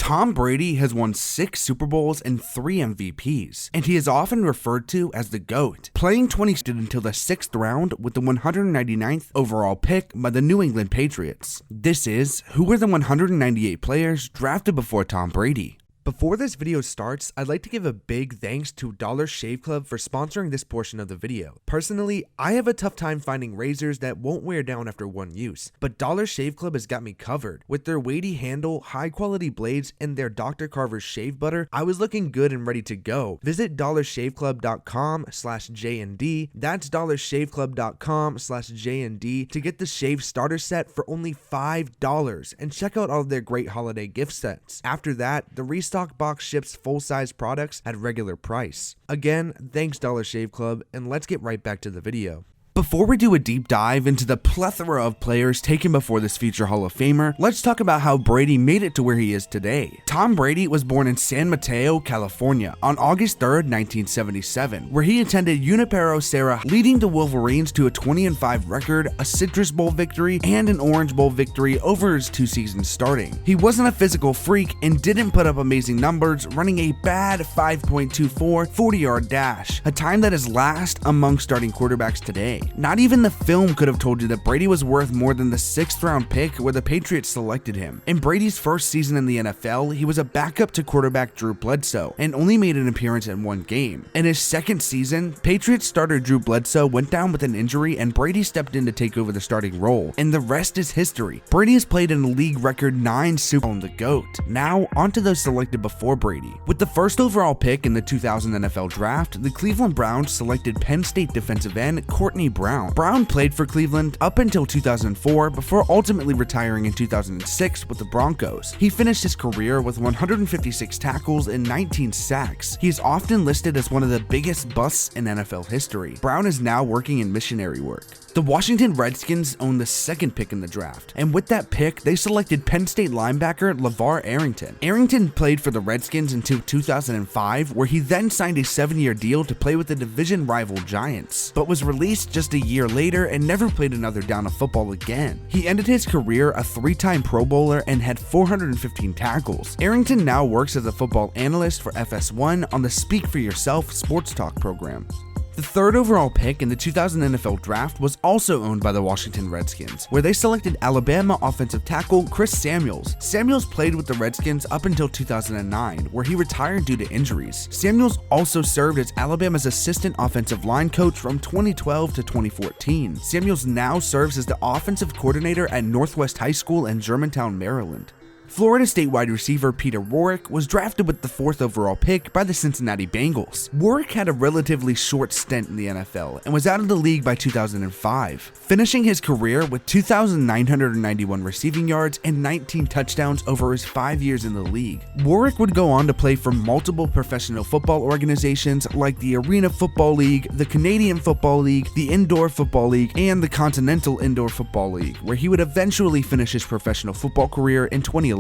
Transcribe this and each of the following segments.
Tom Brady has won 6 Super Bowls and 3 MVPs, and he is often referred to as the GOAT, playing 20 until the 6th round with the 199th overall pick by the New England Patriots. This is who were the 198 players drafted before Tom Brady. Before this video starts, I'd like to give a big thanks to Dollar Shave Club for sponsoring this portion of the video. Personally, I have a tough time finding razors that won't wear down after one use, but Dollar Shave Club has got me covered. With their weighty handle, high quality blades, and their Dr. Carver's shave butter, I was looking good and ready to go. Visit dollarshaveclub.com/JND, that's dollarshaveclub.com/JND to get the shave starter set for only $5 and check out all of their great holiday gift sets. After that, the restock box ships full-size products at regular price. Again, thanks Dollar Shave Club, and let's get right back to the video. Before we do a deep dive into the plethora of players taken before this future Hall of Famer, let's talk about how Brady made it to where he is today. Tom Brady was born in San Mateo, California on August 3rd, 1977, where he attended Junipero Serra, leading the Wolverines to a 20-5 record, a Citrus Bowl victory, and an Orange Bowl victory over his 2 seasons starting. He wasn't a physical freak and didn't put up amazing numbers, running a bad 5.24 40-yard dash, a time that is last among starting quarterbacks today. Not even the film could have told you that Brady was worth more than the 6th round pick where the Patriots selected him. In Brady's first season in the NFL, he was a backup to quarterback Drew Bledsoe and only made an appearance in 1 game. In his second season, Patriots starter Drew Bledsoe went down with an injury and Brady stepped in to take over the starting role, and the rest is history. Brady has played in a league record 9 Super Bowls, the GOAT. Now, on to those selected before Brady. With the first overall pick in the 2000 NFL Draft, the Cleveland Browns selected Penn State defensive end Courtney Brown. Brown played for Cleveland up until 2004 before ultimately retiring in 2006 with the Broncos. He finished his career with 156 tackles and 19 sacks. He is often listed as one of the biggest busts in NFL history. Brown is now working in missionary work. The Washington Redskins own the 2nd pick in the draft, and with that pick, they selected Penn State linebacker LeVar Arrington. Arrington played for the Redskins until 2005, where he then signed a 7-year deal to play with the division rival Giants, but was released just a year later and never played another down of football again. He ended his career a 3-time Pro Bowler and had 415 tackles. Arrington now works as a football analyst for FS1 on the Speak for Yourself sports talk program. The 3rd overall pick in the 2000 NFL Draft was also owned by the Washington Redskins, where they selected Alabama offensive tackle Chris Samuels. Samuels played with the Redskins up until 2009, where he retired due to injuries. Samuels also served as Alabama's assistant offensive line coach from 2012 to 2014. Samuels now serves as the offensive coordinator at Northwest High School in Germantown, Maryland. Florida State wide receiver Peter Warrick was drafted with the 4th overall pick by the Cincinnati Bengals. Warrick had a relatively short stint in the NFL and was out of the league by 2005, finishing his career with 2,991 receiving yards and 19 touchdowns over his 5 years in the league. Warrick would go on to play for multiple professional football organizations like the Arena Football League, the Canadian Football League, the Indoor Football League, and the Continental Indoor Football League, where he would eventually finish his professional football career in 2011.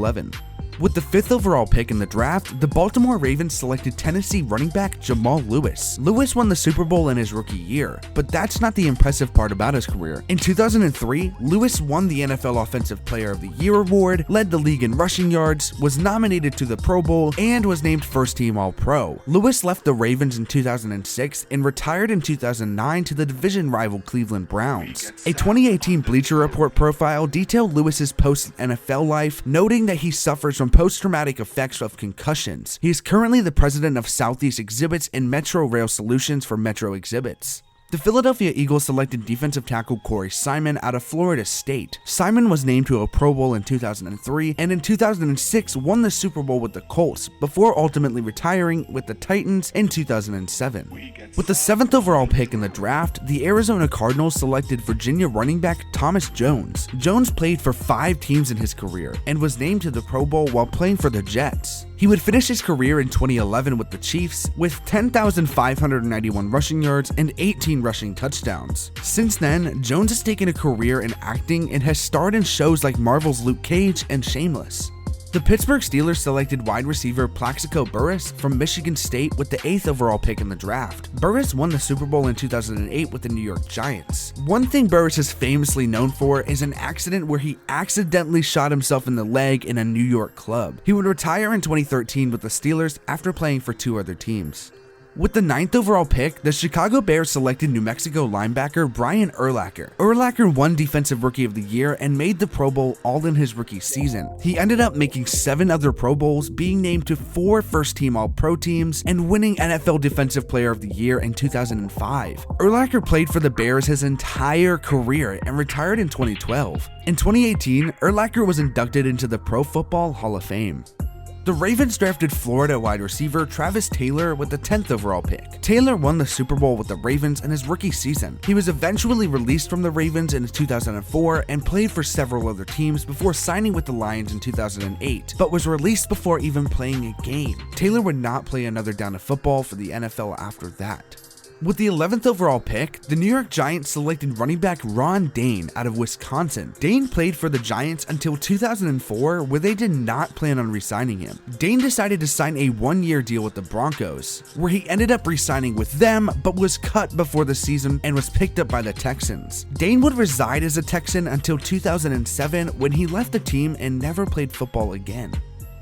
With the 5th overall pick in the draft, the Baltimore Ravens selected Tennessee running back Jamal Lewis. Lewis won the Super Bowl in his rookie year, but that's not the impressive part about his career. In 2003, Lewis won the NFL Offensive Player of the Year award, led the league in rushing yards, was nominated to the Pro Bowl, and was named first-team All-Pro. Lewis left the Ravens in 2006 and retired in 2009 to the division rival Cleveland Browns. A 2018 Bleacher Report profile detailed Lewis's post-NFL life, noting that he suffers from post-traumatic effects of concussions. He is currently the president of Southeast Exhibits and Metro Rail Solutions for Metro Exhibits. The Philadelphia Eagles selected defensive tackle Corey Simon out of Florida State. Simon was named to a Pro Bowl in 2003 and in 2006 won the Super Bowl with the Colts before ultimately retiring with the Titans in 2007. With the 7th overall pick in the draft, the Arizona Cardinals selected Virginia running back Thomas Jones. Jones played for 5 teams in his career and was named to the Pro Bowl while playing for the Jets. He would finish his career in 2011 with the Chiefs with 10,591 rushing yards and 18 rushing touchdowns. Since then, Jones has taken a career in acting and has starred in shows like Marvel's Luke Cage and Shameless. The Pittsburgh Steelers selected wide receiver Plaxico Burress from Michigan State with the 8th overall pick in the draft. Burress won the Super Bowl in 2008 with the New York Giants. One thing Burress is famously known for is an accident where he accidentally shot himself in the leg in a New York club. He would retire in 2013 with the Steelers after playing for 2 other teams. With the 9th overall pick, the Chicago Bears selected New Mexico linebacker Brian Urlacher. Urlacher won Defensive Rookie of the Year and made the Pro Bowl all in his rookie season. He ended up making 7 other Pro Bowls, being named to 4 first-team All-Pro teams, and winning NFL Defensive Player of the Year in 2005. Urlacher played for the Bears his entire career and retired in 2012. In 2018, Urlacher was inducted into the Pro Football Hall of Fame. The Ravens drafted Florida wide receiver Travis Taylor with the 10th overall pick. Taylor won the Super Bowl with the Ravens in his rookie season. He was eventually released from the Ravens in 2004 and played for several other teams before signing with the Lions in 2008, but was released before even playing a game. Taylor would not play another down of football for the NFL after that. With the 11th overall pick, the New York Giants selected running back Ron Dayne out of Wisconsin. Dayne played for the Giants until 2004, where they did not plan on re-signing him. Dayne decided to sign a 1-year deal with the Broncos, where he ended up re-signing with them, but was cut before the season and was picked up by the Texans. Dayne would reside as a Texan until 2007, when he left the team and never played football again.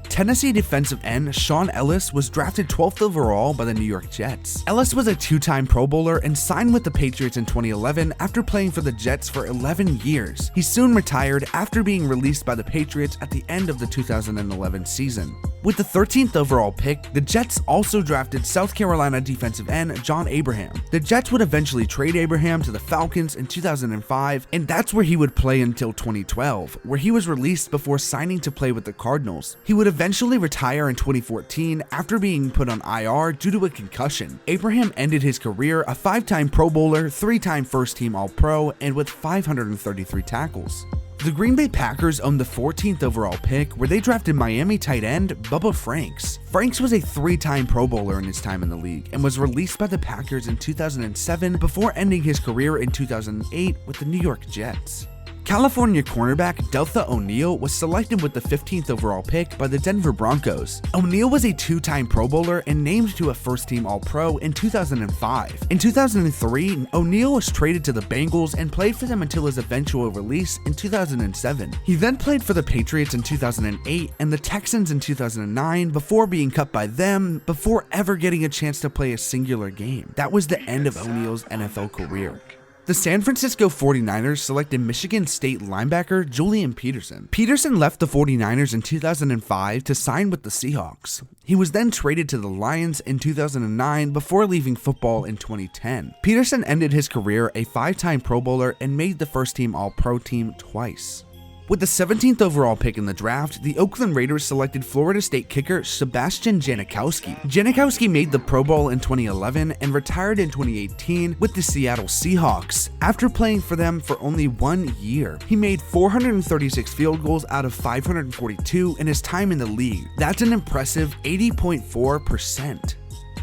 Tennessee defensive end Sean Ellis was drafted 12th overall by the New York Jets. Ellis was a 2-time Pro Bowler and signed with the Patriots in 2011 after playing for the Jets for 11 years. He soon retired after being released by the Patriots at the end of the 2011 season. With the 13th overall pick, the Jets also drafted South Carolina defensive end John Abraham. The Jets would eventually trade Abraham to the Falcons in 2005, and that's where he would play until 2012, where he was released before signing to play with the Cardinals. He would eventually retire in 2014 after being put on IR due to a concussion. Abraham ended his career a 5-time Pro Bowler, 3-time first-team All-Pro, and with 533 tackles. The Green Bay Packers owned the 14th overall pick, where they drafted Miami tight end Bubba Franks. Franks was a 3-time Pro Bowler in his time in the league and was released by the Packers in 2007 before ending his career in 2008 with the New York Jets. California cornerback Deltha O'Neal was selected with the 15th overall pick by the Denver Broncos. O'Neal was a 2-time Pro Bowler and named to a first-team All-Pro in 2005. In 2003, O'Neal was traded to the Bengals and played for them until his eventual release in 2007. He then played for the Patriots in 2008 and the Texans in 2009 before being cut by them before ever getting a chance to play a singular game. That was the end of O'Neal's NFL career. The San Francisco 49ers selected Michigan State linebacker Julian Peterson. Peterson left the 49ers in 2005 to sign with the Seahawks. He was then traded to the Lions in 2009 before leaving football in 2010. Peterson ended his career a 5-time Pro Bowler and made the first-team All-Pro team twice. With the 17th overall pick in the draft, the Oakland Raiders selected Florida State kicker Sebastian Janikowski. Janikowski made the Pro Bowl in 2011 and retired in 2018 with the Seattle Seahawks after playing for them for only 1 year. He made 436 field goals out of 542 in his time in the league. That's an impressive 80.4%.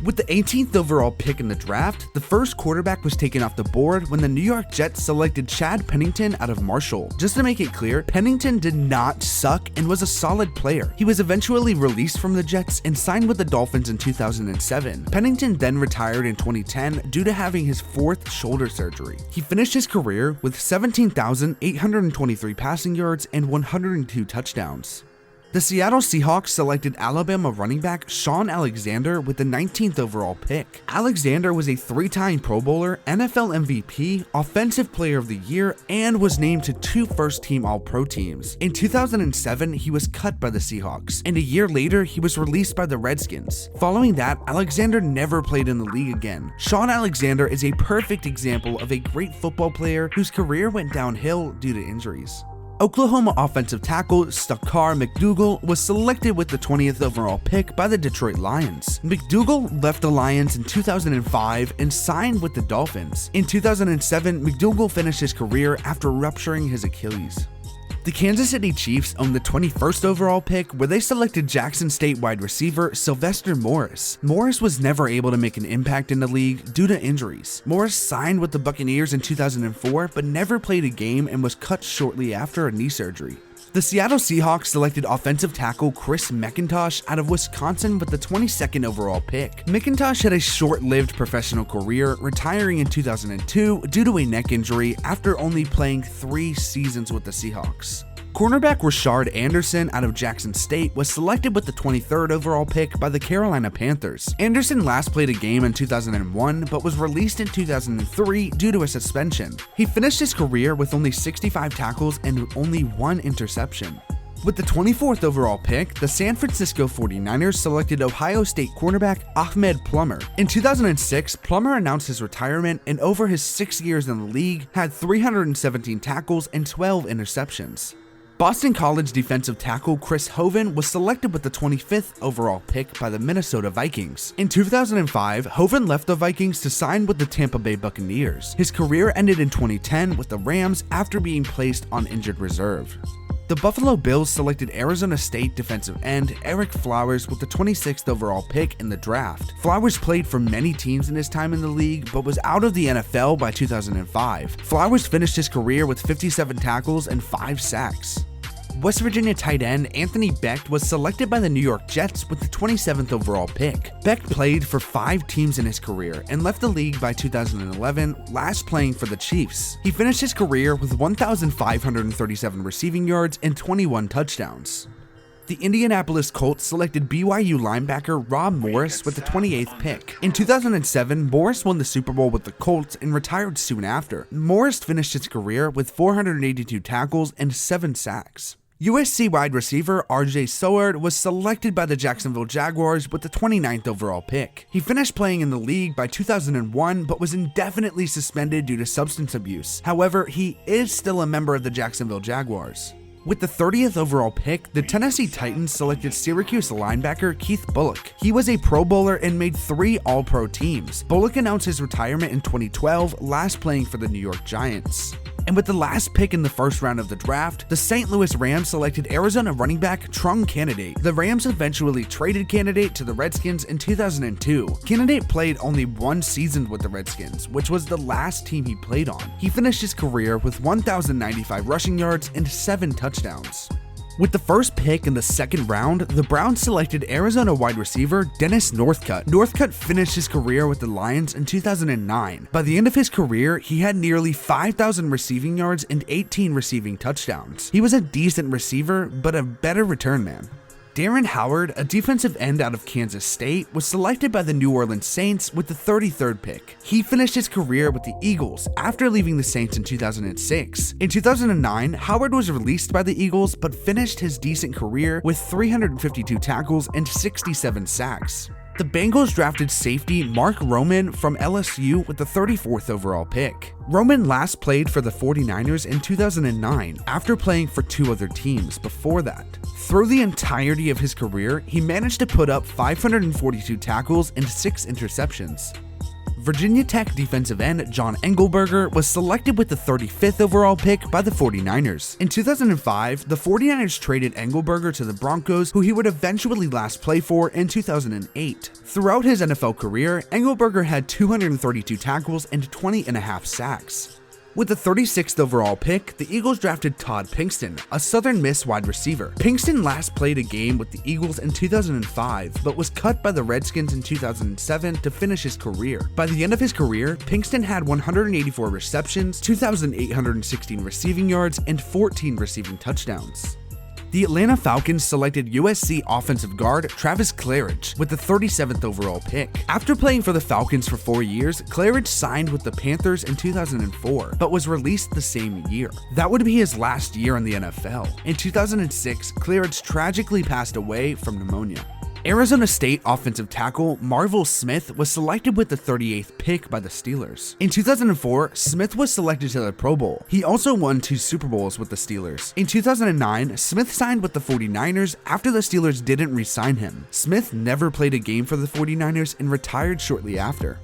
With the 18th overall pick in the draft, the first quarterback was taken off the board when the New York Jets selected Chad Pennington out of Marshall. Just to make it clear, Pennington did not suck and was a solid player. He was eventually released from the Jets and signed with the Dolphins in 2007. Pennington then retired in 2010 due to having his 4th shoulder surgery. He finished his career with 17,823 passing yards and 102 touchdowns. The Seattle Seahawks selected Alabama running back Shaun Alexander with the 19th overall pick. Alexander was a 3-time Pro Bowler, NFL MVP, Offensive Player of the Year, and was named to 2 first-team All-Pro teams. In 2007, he was cut by the Seahawks, and a year later, he was released by the Redskins. Following that, Alexander never played in the league again. Shaun Alexander is a perfect example of a great football player whose career went downhill due to injuries. Oklahoma offensive tackle Stakar McDougal was selected with the 20th overall pick by the Detroit Lions. McDougal left the Lions in 2005 and signed with the Dolphins. In 2007, McDougal finished his career after rupturing his Achilles. The Kansas City Chiefs owned the 21st overall pick, where they selected Jackson State wide receiver Sylvester Morris. Morris was never able to make an impact in the league due to injuries. Morris signed with the Buccaneers in 2004, but never played a game and was cut shortly after a knee surgery. The Seattle Seahawks selected offensive tackle Chris McIntosh out of Wisconsin with the 22nd overall pick. McIntosh had a short-lived professional career, retiring in 2002 due to a neck injury after only playing 3 seasons with the Seahawks. Cornerback Rashard Anderson out of Jackson State was selected with the 23rd overall pick by the Carolina Panthers. Anderson last played a game in 2001 but was released in 2003 due to a suspension. He finished his career with only 65 tackles and only 1 interception. With the 24th overall pick, the San Francisco 49ers selected Ohio State cornerback Ahmed Plummer. In 2006, Plummer announced his retirement and over his 6 years in the league had 317 tackles and 12 interceptions. Boston College defensive tackle Chris Hovan was selected with the 25th overall pick by the Minnesota Vikings. In 2005, Hovan left the Vikings to sign with the Tampa Bay Buccaneers. His career ended in 2010 with the Rams after being placed on injured reserve. The Buffalo Bills selected Arizona State defensive end Eric Flowers with the 26th overall pick in the draft. Flowers played for many teams in his time in the league, but was out of the NFL by 2005. Flowers finished his career with 57 tackles and 5 sacks. West Virginia tight end Anthony Becht was selected by the New York Jets with the 27th overall pick. Becht played for 5 teams in his career and left the league by 2011, last playing for the Chiefs. He finished his career with 1,537 receiving yards and 21 touchdowns. The Indianapolis Colts selected BYU linebacker Rob Morris with the 28th pick. In 2007, Morris won the Super Bowl with the Colts and retired soon after. Morris finished his career with 482 tackles and 7 sacks. USC wide receiver RJ Soward was selected by the Jacksonville Jaguars with the 29th overall pick. He finished playing in the league by 2001 but was indefinitely suspended due to substance abuse. However, he is still a member of the Jacksonville Jaguars. With the 30th overall pick, the Tennessee Titans selected Syracuse linebacker Keith Bulluck. He was a Pro Bowler and made 3 All-Pro teams. Bulluck announced his retirement in 2012, last playing for the New York Giants. And with the last pick in the first round of the draft, the St. Louis Rams selected Arizona running back Trung Candidate. The Rams eventually traded Candidate to the Redskins in 2002. Candidate played only 1 season with the Redskins, which was the last team he played on. He finished his career with 1,095 rushing yards and 7 touchdowns. With the first pick in the second round, the Browns selected Arizona wide receiver Dennis Northcutt. Northcutt finished his career with the Lions in 2009. By the end of his career, he had nearly 5,000 receiving yards and 18 receiving touchdowns. He was a decent receiver, but a better return man. Darren Howard, a defensive end out of Kansas State, was selected by the New Orleans Saints with the 33rd pick. He finished his career with the Eagles after leaving the Saints in 2006. In 2009, Howard was released by the Eagles but finished his decent career with 352 tackles and 67 sacks. The Bengals drafted safety Mark Roman from LSU with the 34th overall pick. Roman last played for the 49ers in 2009 after playing for 2 other teams before that. Through the entirety of his career, he managed to put up 542 tackles and 6 interceptions. Virginia Tech defensive end John Engelberger was selected with the 35th overall pick by the 49ers. In 2005, the 49ers traded Engelberger to the Broncos, who he would eventually last play for in 2008. Throughout his NFL career, Engelberger had 232 tackles and 20.5 sacks. With the 36th overall pick, the Eagles drafted Todd Pinkston, a Southern Miss wide receiver. Pinkston last played a game with the Eagles in 2005, but was cut by the Redskins in 2007 to finish his career. By the end of his career, Pinkston had 184 receptions, 2,816 receiving yards, and 14 receiving touchdowns. The Atlanta Falcons selected USC offensive guard Travis Claridge with the 37th overall pick. After playing for the Falcons for 4 years, Claridge signed with the Panthers in 2004, but was released the same year. That would be his last year in the NFL. In 2006, Claridge tragically passed away from pneumonia. Arizona State offensive tackle Marvel Smith was selected with the 38th pick by the Steelers. In 2004, Smith was selected to the Pro Bowl. He also won 2 Super Bowls with the Steelers. In 2009, Smith signed with the 49ers after the Steelers didn't re-sign him. Smith never played a game for the 49ers and retired shortly after.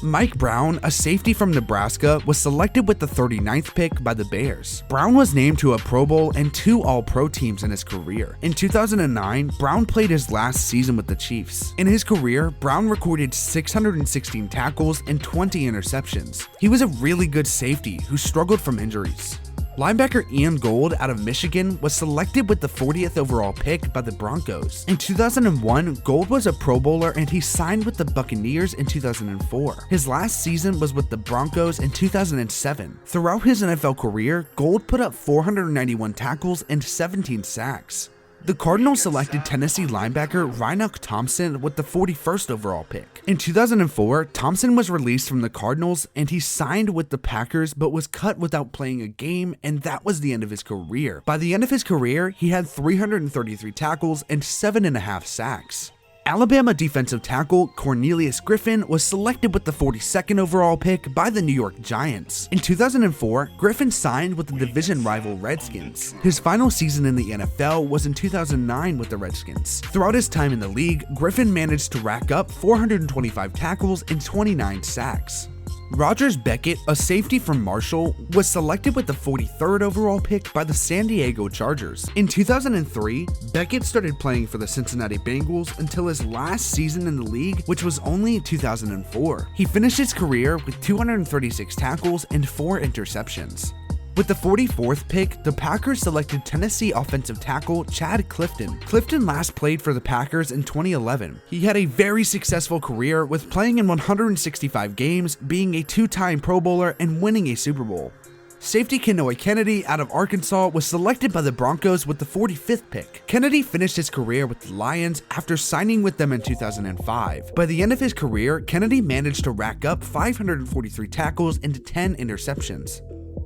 Mike Brown, a safety from Nebraska, was selected with the 39th pick by the Bears. Brown was named to a Pro Bowl and 2 All-Pro teams in his career. In 2009, Brown played his last season with the Chiefs. In his career, Brown recorded 616 tackles and 20 interceptions. He was a really good safety who struggled from injuries. Linebacker Ian Gold out of Michigan was selected with the 40th overall pick by the Broncos. In 2001, Gold was a Pro Bowler and he signed with the Buccaneers in 2004. His last season was with the Broncos in 2007. Throughout his NFL career, Gold put up 491 tackles and 17 sacks. The Cardinals selected Tennessee linebacker Reinach Thompson with the 41st overall pick. In 2004, Thompson was released from the Cardinals and he signed with the Packers but was cut without playing a game, and that was the end of his career. By the end of his career, he had 333 tackles and 7.5 sacks. Alabama defensive tackle Cornelius Griffin was selected with the 42nd overall pick by the New York Giants. In 2004, Griffin signed with the division rival Redskins. His final season in the NFL was in 2009 with the Redskins. Throughout his time in the league, Griffin managed to rack up 425 tackles and 29 sacks. Rogers Beckett, a safety from Marshall, was selected with the 43rd overall pick by the San Diego Chargers. In 2003, Beckett started playing for the Cincinnati Bengals until his last season in the league, which was only 2004. He finished his career with 236 tackles and 4 interceptions. With the 44th pick, the Packers selected Tennessee offensive tackle Chad Clifton. Clifton last played for the Packers in 2011. He had a very successful career with playing in 165 games, being a 2-time Pro Bowler, and winning a Super Bowl. Safety Kenoy Kennedy out of Arkansas was selected by the Broncos with the 45th pick. Kennedy finished his career with the Lions after signing with them in 2005. By the end of his career, Kennedy managed to rack up 543 tackles and 10 interceptions.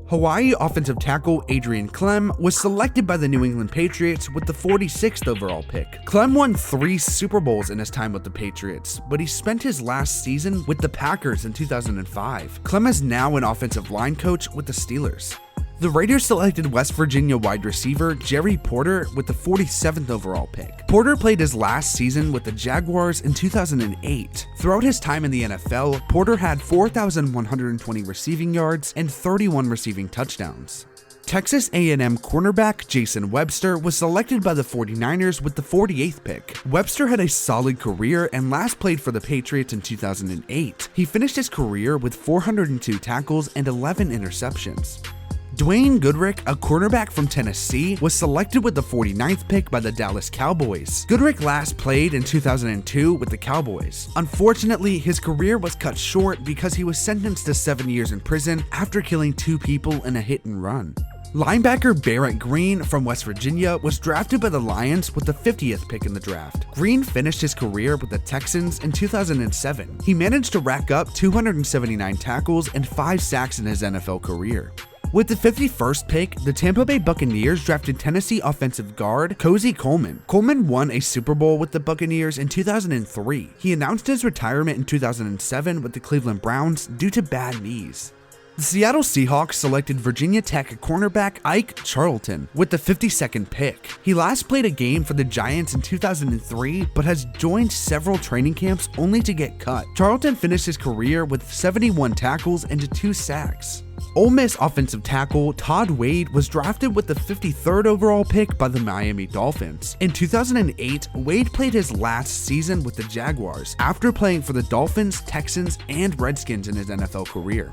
Hawaii offensive tackle Adrian Clem was selected by the New England Patriots with the 46th overall pick. Clem won 3 Super Bowls in his time with the Patriots, but he spent his last season with the Packers in 2005. Clem is now an offensive line coach with the Steelers. The Raiders selected West Virginia wide receiver Jerry Porter with the 47th overall pick. Porter played his last season with the Jaguars in 2008. Throughout his time in the NFL, Porter had 4,120 receiving yards and 31 receiving touchdowns. Texas A&M cornerback Jason Webster was selected by the 49ers with the 48th pick. Webster had a solid career and last played for the Patriots in 2008. He finished his career with 402 tackles and 11 interceptions. Dwayne Goodrick, a cornerback from Tennessee, was selected with the 49th pick by the Dallas Cowboys. Goodrick last played in 2002 with the Cowboys. Unfortunately, his career was cut short because he was sentenced to 7 years in prison after killing 2 people in a hit and run. Linebacker Barrett Green from West Virginia was drafted by the Lions with the 50th pick in the draft. Green finished his career with the Texans in 2007. He managed to rack up 279 tackles and 5 sacks in his NFL career. With the 51st pick, the Tampa Bay Buccaneers drafted Tennessee offensive guard Cozy Coleman. Coleman won a Super Bowl with the Buccaneers in 2003. He announced his retirement in 2007 with the Cleveland Browns due to bad knees. The Seattle Seahawks selected Virginia Tech cornerback Ike Charlton with the 52nd pick. He last played a game for the Giants in 2003, but has joined several training camps only to get cut. Charlton finished his career with 71 tackles and 2 sacks. Ole Miss offensive tackle Todd Wade was drafted with the 53rd overall pick by the Miami Dolphins. In 2008, Wade played his last season with the Jaguars after playing for the Dolphins, Texans, and Redskins in his NFL career.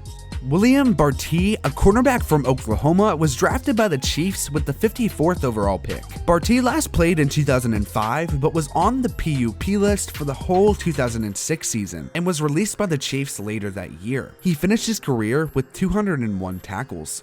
William Barty, a cornerback from Oklahoma, was drafted by the Chiefs with the 54th overall pick. Barty last played in 2005, but was on the PUP list for the whole 2006 season and was released by the Chiefs later that year. He finished his career with 201 tackles.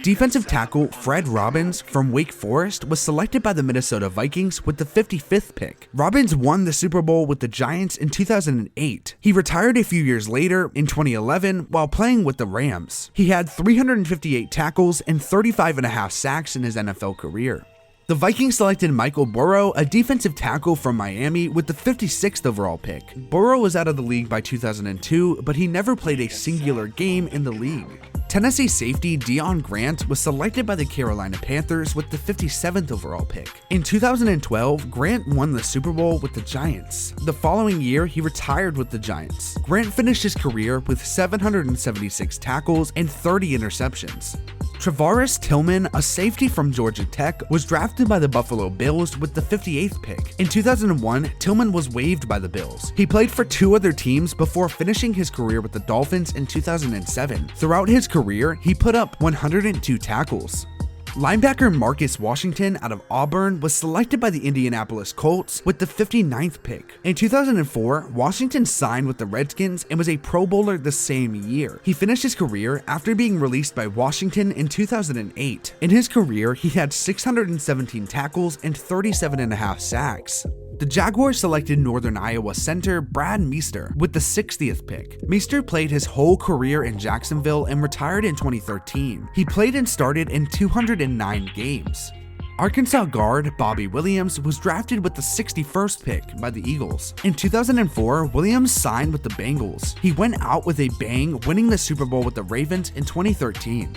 Defensive tackle Fred Robbins from Wake Forest was selected by the Minnesota Vikings with the 55th pick. Robbins won the Super Bowl with the Giants in 2008. He retired a few years later in 2011 while playing with the Rams. He had 358 tackles and 35.5 sacks in his NFL career. The Vikings selected Michael Burrow, a defensive tackle from Miami, with the 56th overall pick. Burrow was out of the league by 2002, but he never played a singular game in the league. Tennessee safety Deion Grant was selected by the Carolina Panthers with the 57th overall pick. In 2012, Grant won the Super Bowl with the Giants. The following year, he retired with the Giants. Grant finished his career with 776 tackles and 30 interceptions. Travaris Tillman, a safety from Georgia Tech, was drafted by the Buffalo Bills with the 58th pick. In 2001, Tillman was waived by the Bills. He played for 2 other teams before finishing his career with the Dolphins in 2007. Throughout his career, he put up 102 tackles. Linebacker Marcus Washington out of Auburn was selected by the Indianapolis Colts with the 59th pick. In 2004, Washington signed with the Redskins and was a Pro Bowler the same year. He finished his career after being released by Washington in 2008. In his career, he had 617 tackles and 37.5 sacks. The Jaguars selected Northern Iowa center Brad Meester with the 60th pick. Meester played his whole career in Jacksonville and retired in 2013. He played and started in 209 games. Arkansas guard Bobby Williams was drafted with the 61st pick by the Eagles. In 2004, Williams signed with the Bengals. He went out with a bang, winning the Super Bowl with the Ravens in 2013.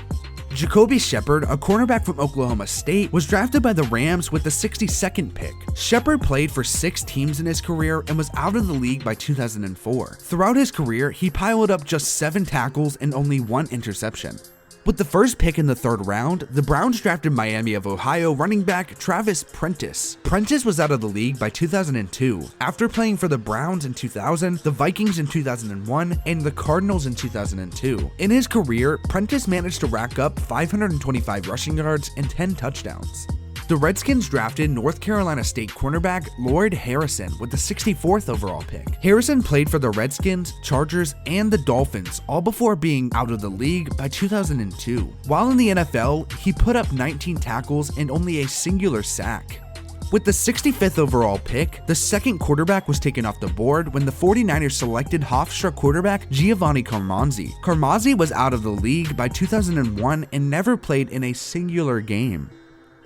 Jacoby Shepard, a cornerback from Oklahoma State, was drafted by the Rams with the 62nd pick. Shepard played for 6 teams in his career and was out of the league by 2004. Throughout his career, he piled up just 7 tackles and only 1 interception. With the first pick in the 3rd round, the Browns drafted Miami of Ohio running back Travis Prentice. Prentice was out of the league by 2002, after playing for the Browns in 2000, the Vikings in 2001, and the Cardinals in 2002. In his career, Prentice managed to rack up 525 rushing yards and 10 touchdowns. The Redskins drafted North Carolina State cornerback Lloyd Harrison with the 64th overall pick. Harrison played for the Redskins, Chargers, and the Dolphins, all before being out of the league by 2002. While in the NFL, he put up 19 tackles and only a singular sack. With the 65th overall pick, the second quarterback was taken off the board when the 49ers selected Hofstra quarterback Giovanni Carmazzi. Carmazzi was out of the league by 2001 and never played in a singular game.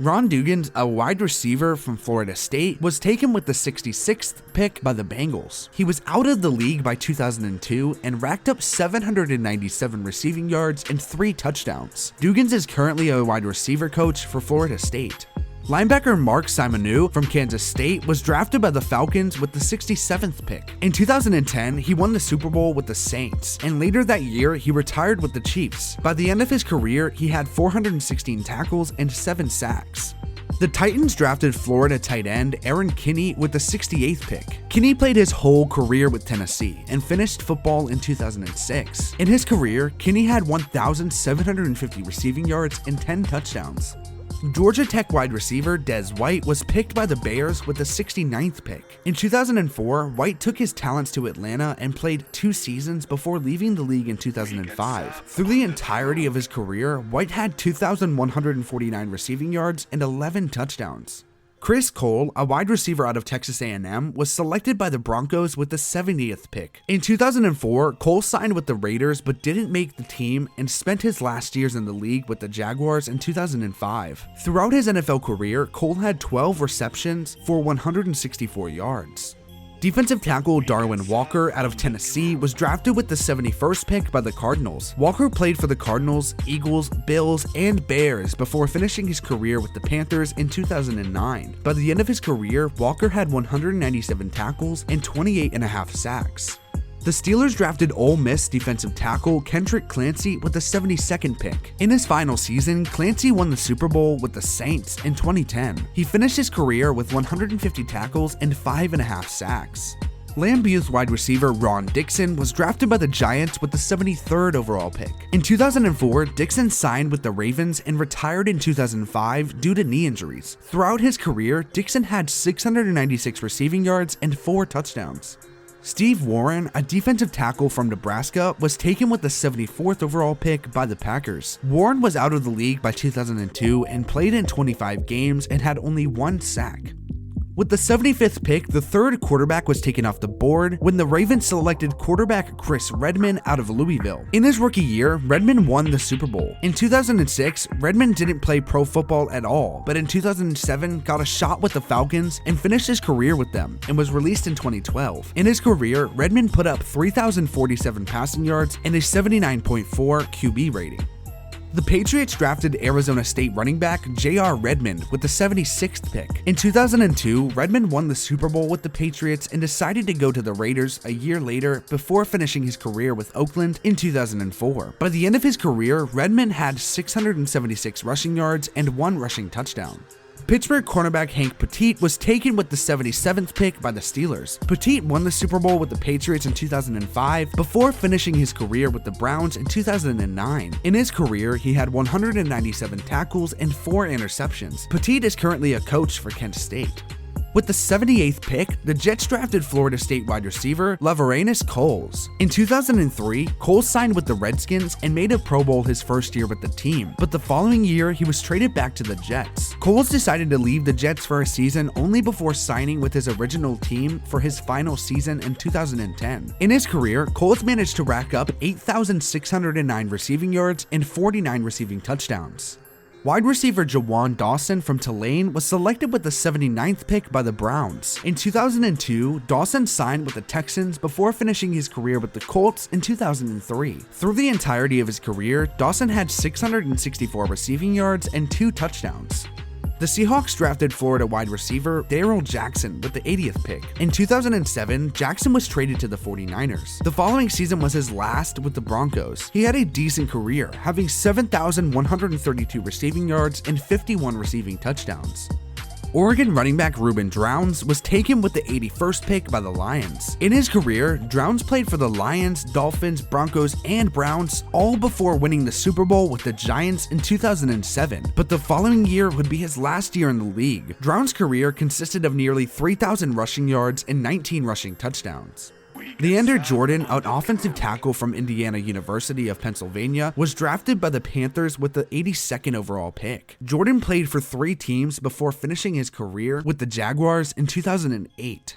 Ron Dugans, a wide receiver from Florida State, was taken with the 66th pick by the Bengals. He was out of the league by 2002 and racked up 797 receiving yards and 3 touchdowns. Dugans is currently a wide receiver coach for Florida State. Linebacker Mark Simonu from Kansas State was drafted by the Falcons with the 67th pick. In 2010, he won the Super Bowl with the Saints, and later that year, he retired with the Chiefs. By the end of his career, he had 416 tackles and 7 sacks. The Titans drafted Florida tight end Aaron Kinney with the 68th pick. Kinney played his whole career with Tennessee and finished football in 2006. In his career, Kinney had 1,750 receiving yards and 10 touchdowns. Georgia Tech wide receiver Des White was picked by the Bears with the 69th pick. In 2004, White took his talents to Atlanta and played 2 seasons before leaving the league in 2005. Through the entirety of his career, White had 2,149 receiving yards and 11 touchdowns. Chris Cole, a wide receiver out of Texas A&M, was selected by the Broncos with the 70th pick. In 2004, Cole signed with the Raiders but didn't make the team and spent his last years in the league with the Jaguars in 2005. Throughout his NFL career, Cole had 12 receptions for 164 yards. Defensive tackle Darwin Walker out of Tennessee was drafted with the 71st pick by the Cardinals. Walker played for the Cardinals, Eagles, Bills, and Bears before finishing his career with the Panthers in 2009. By the end of his career, Walker had 197 tackles and 28.5 sacks. The Steelers drafted Ole Miss defensive tackle Kendrick Clancy with the 72nd pick. In his final season, Clancy won the Super Bowl with the Saints in 2010. He finished his career with 150 tackles and 5.5 sacks. Lambuth wide receiver Ron Dixon was drafted by the Giants with the 73rd overall pick. In 2004, Dixon signed with the Ravens and retired in 2005 due to knee injuries. Throughout his career, Dixon had 696 receiving yards and 4 touchdowns. Steve Warren, a defensive tackle from Nebraska, was taken with the 74th overall pick by the Packers. Warren was out of the league by 2002 and played in 25 games and had only 1 sack. With the 75th pick, the 3rd quarterback was taken off the board when the Ravens selected quarterback Chris Redman out of Louisville. In his rookie year, Redman won the Super Bowl. In 2006, Redman didn't play pro football at all, but in 2007 got a shot with the Falcons and finished his career with them and was released in 2012. In his career, Redman put up 3,047 passing yards and a 79.4 QB rating. The Patriots drafted Arizona State running back J.R. Redmond with the 76th pick. In 2002, Redmond won the Super Bowl with the Patriots and decided to go to the Raiders a year later before finishing his career with Oakland in 2004. By the end of his career, Redmond had 676 rushing yards and 1 rushing touchdown. Pittsburgh cornerback Hank Petit was taken with the 77th pick by the Steelers. Petit won the Super Bowl with the Patriots in 2005 before finishing his career with the Browns in 2009. In his career, he had 197 tackles and 4 interceptions. Petit is currently a coach for Kent State. With the 78th pick, the Jets drafted Florida State wide receiver Laveranues Coles. In 2003, Coles signed with the Redskins and made a Pro Bowl his first year with the team, but the following year he was traded back to the Jets. Coles decided to leave the Jets for a season only before signing with his original team for his final season in 2010. In his career, Coles managed to rack up 8,609 receiving yards and 49 receiving touchdowns. Wide receiver Jawan Dawson from Tulane was selected with the 79th pick by the Browns. In 2002, Dawson signed with the Texans before finishing his career with the Colts in 2003. Through the entirety of his career, Dawson had 664 receiving yards and 2 touchdowns. The Seahawks drafted Florida wide receiver Darrell Jackson with the 80th pick. In 2007, Jackson was traded to the 49ers. The following season was his last with the Broncos. He had a decent career, having 7,132 receiving yards and 51 receiving touchdowns. Oregon running back Reuben Drowns was taken with the 81st pick by the Lions. In his career, Drowns played for the Lions, Dolphins, Broncos, and Browns, all before winning the Super Bowl with the Giants in 2007, but the following year would be his last year in the league. Drowns' career consisted of nearly 3,000 rushing yards and 19 rushing touchdowns. Leander Jordan, an offensive tackle from Indiana University of Pennsylvania, was drafted by the Panthers with the 82nd overall pick. Jordan played for 3 teams before finishing his career with the Jaguars in 2008.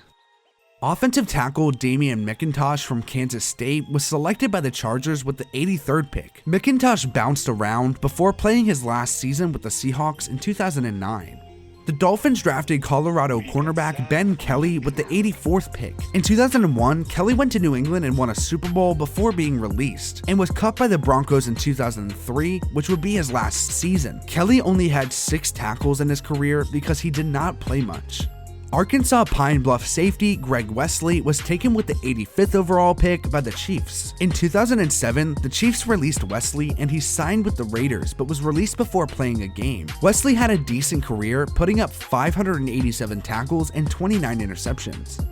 Offensive tackle Damian McIntosh from Kansas State was selected by the Chargers with the 83rd pick. McIntosh bounced around before playing his last season with the Seahawks in 2009. The Dolphins drafted Colorado cornerback Ben Kelly with the 84th pick. In 2001, Kelly went to New England and won a Super Bowl before being released, and was cut by the Broncos in 2003, which would be his last season. Kelly only had 6 tackles in his career because he did not play much. Arkansas Pine Bluff safety Greg Wesley was taken with the 85th overall pick by the Chiefs. In 2007, the Chiefs released Wesley and he signed with the Raiders but was released before playing a game. Wesley had a decent career, putting up 587 tackles and 29 interceptions.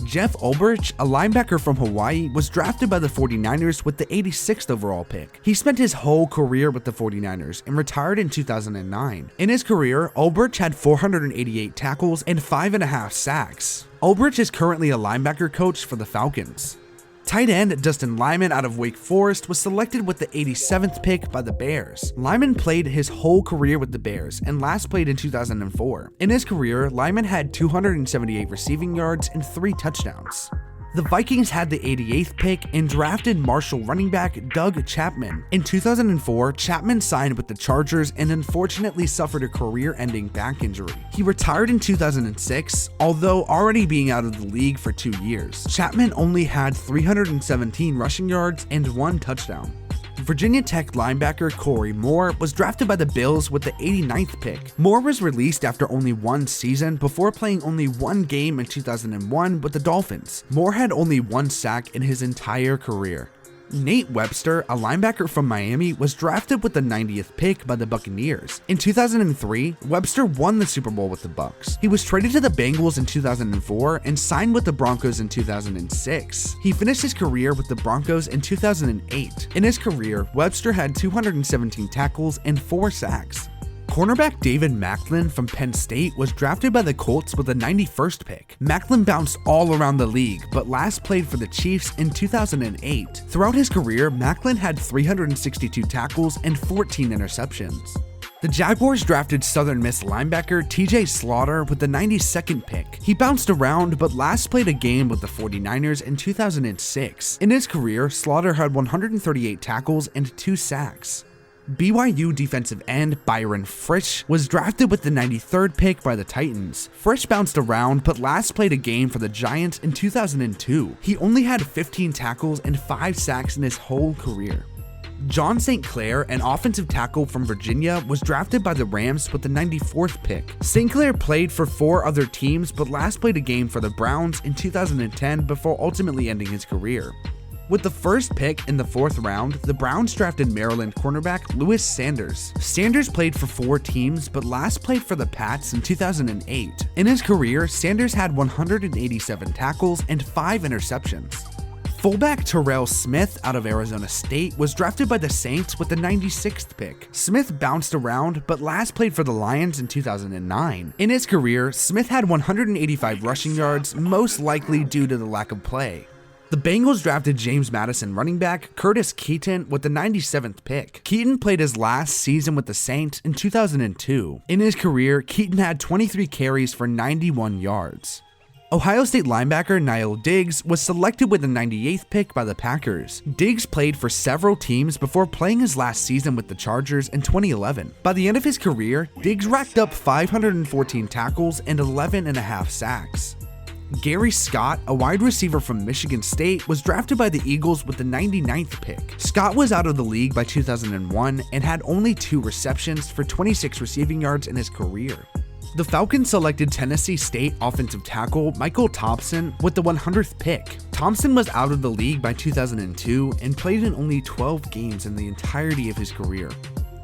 Jeff Ulbrich, a linebacker from Hawaii, was drafted by the 49ers with the 86th overall pick. He spent his whole career with the 49ers and retired in 2009. In his career, Ulbrich had 488 tackles and 5.5 sacks. Ulbrich is currently a linebacker coach for the Falcons. Tight end Dustin Lyman out of Wake Forest was selected with the 87th pick by the Bears. Lyman played his whole career with the Bears and last played in 2004. In his career, Lyman had 278 receiving yards and 3 touchdowns. The Vikings had the 88th pick and drafted Marshall running back Doug Chapman. In 2004, Chapman signed with the Chargers and unfortunately suffered a career-ending back injury. He retired in 2006, although already being out of the league for 2 years. Chapman only had 317 rushing yards and 1 touchdown. Virginia Tech linebacker Corey Moore was drafted by the Bills with the 89th pick. Moore was released after only 1 season before playing only 1 game in 2001 with the Dolphins. Moore had only 1 sack in his entire career. Nate Webster, a linebacker from Miami, was drafted with the 90th pick by the Buccaneers. In 2003, Webster won the Super Bowl with the Bucs. He was traded to the Bengals in 2004 and signed with the Broncos in 2006. He finished his career with the Broncos in 2008. In his career, Webster had 217 tackles and 4 sacks. Cornerback David Macklin from Penn State was drafted by the Colts with the 91st pick. Macklin bounced all around the league, but last played for the Chiefs in 2008. Throughout his career, Macklin had 362 tackles and 14 interceptions. The Jaguars drafted Southern Miss linebacker TJ Slaughter with the 92nd pick. He bounced around, but last played a game with the 49ers in 2006. In his career, Slaughter had 138 tackles and 2 sacks. BYU defensive end Byron Frisch was drafted with the 93rd pick by the Titans. Frisch bounced around but last played a game for the Giants in 2002. He only had 15 tackles and 5 sacks in his whole career. John St. Clair, an offensive tackle from Virginia, was drafted by the Rams with the 94th pick. St. Clair played for 4 other teams but last played a game for the Browns in 2010 before ultimately ending his career. With the first pick in the 4th round, the Browns drafted Maryland cornerback Lewis Sanders. Sanders played for 4 teams, but last played for the Pats in 2008. In his career, Sanders had 187 tackles and 5 interceptions. Fullback Terrell Smith out of Arizona State was drafted by the Saints with the 96th pick. Smith bounced around, but last played for the Lions in 2009. In his career, Smith had 185 rushing yards, most likely due to the lack of play. The Bengals drafted James Madison running back Curtis Keaton with the 97th pick. Keaton played his last season with the Saints in 2002. In his career, Keaton had 23 carries for 91 yards. Ohio State linebacker Niall Diggs was selected with the 98th pick by the Packers. Diggs played for several teams before playing his last season with the Chargers in 2011. By the end of his career, Diggs racked up 514 tackles and 11.5 sacks. Gary Scott, a wide receiver from Michigan State, was drafted by the Eagles with the 99th pick. Scott was out of the league by 2001 and had only 2 receptions for 26 receiving yards in his career. The Falcons selected Tennessee State offensive tackle Michael Thompson with the 100th pick. Thompson was out of the league by 2002 and played in only 12 games in the entirety of his career.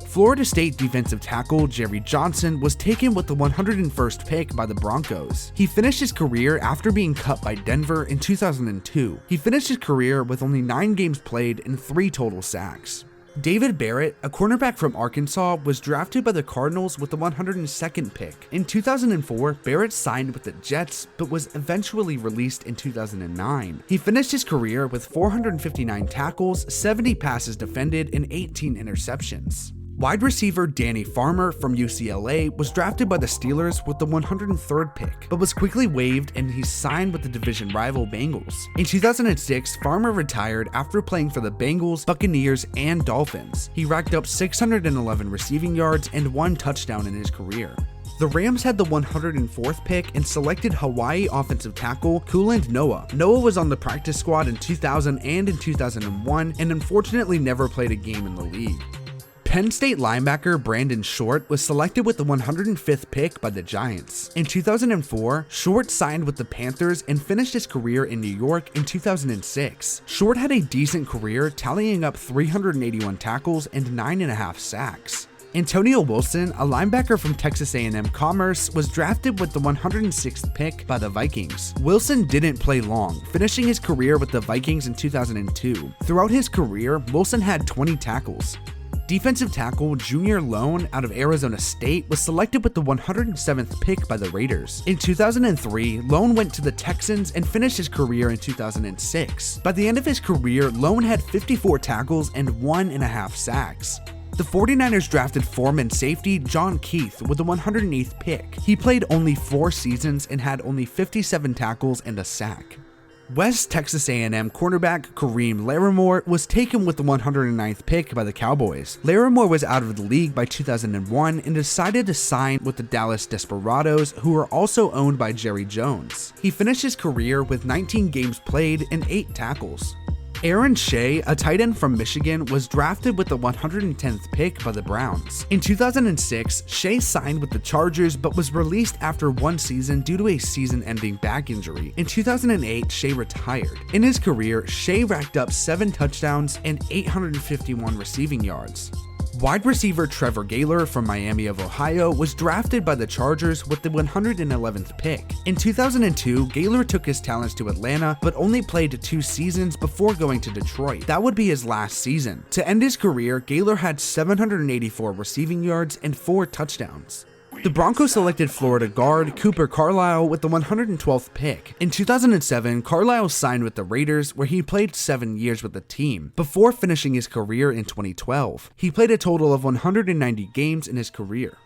Florida State defensive tackle Jerry Johnson was taken with the 101st pick by the Broncos. He finished his career after being cut by Denver in 2002. He finished his career with only 9 games played and 3 total sacks. David Barrett, a cornerback from Arkansas, was drafted by the Cardinals with the 102nd pick. In 2004, Barrett signed with the Jets, but was eventually released in 2009. He finished his career with 459 tackles, 70 passes defended, and 18 interceptions. Wide receiver Danny Farmer from UCLA was drafted by the Steelers with the 103rd pick, but was quickly waived and he signed with the division rival Bengals. In 2006, Farmer retired after playing for the Bengals, Buccaneers, and Dolphins. He racked up 611 receiving yards and 1 touchdown in his career. The Rams had the 104th pick and selected Hawaii offensive tackle Kuland Noah. Noah was on the practice squad in 2000 and in 2001 and unfortunately never played a game in the league. Penn State linebacker Brandon Short was selected with the 105th pick by the Giants. In 2004, Short signed with the Panthers and finished his career in New York in 2006. Short had a decent career, tallying up 381 tackles and 9.5 sacks. Antonio Wilson, a linebacker from Texas A&M Commerce, was drafted with the 106th pick by the Vikings. Wilson didn't play long, finishing his career with the Vikings in 2002. Throughout his career, Wilson had 20 tackles. Defensive tackle Junior Lone out of Arizona State was selected with the 107th pick by the Raiders. In 2003, Lone went to the Texans and finished his career in 2006. By the end of his career, Lone had 54 tackles and 1.5 sacks. The 49ers drafted foreman safety John Keith with the 108th pick. He played only 4 seasons and had only 57 tackles and a sack. West Texas A&M cornerback Kareem Larimore was taken with the 109th pick by the Cowboys. Larimore was out of the league by 2001 and decided to sign with the Dallas Desperados, who are also owned by Jerry Jones. He finished his career with 19 games played and 8 tackles. Aaron Shea, a tight end from Michigan, was drafted with the 110th pick by the Browns. In 2006, Shea signed with the Chargers but was released after 1 season due to a season-ending back injury. In 2008, Shea retired. In his career, Shea racked up 7 touchdowns and 851 receiving yards. Wide receiver Trevor Gaylor from Miami of Ohio was drafted by the Chargers with the 111th pick. In 2002, Gaylor took his talents to Atlanta, but only played 2 seasons before going to Detroit. That would be his last season. To end his career, Gaylor had 784 receiving yards and 4 touchdowns. The Broncos selected Florida guard Cooper Carlisle with the 112th pick. In 2007, Carlisle signed with the Raiders, where he played 7 years with the team, before finishing his career in 2012. He played a total of 190 games in his career.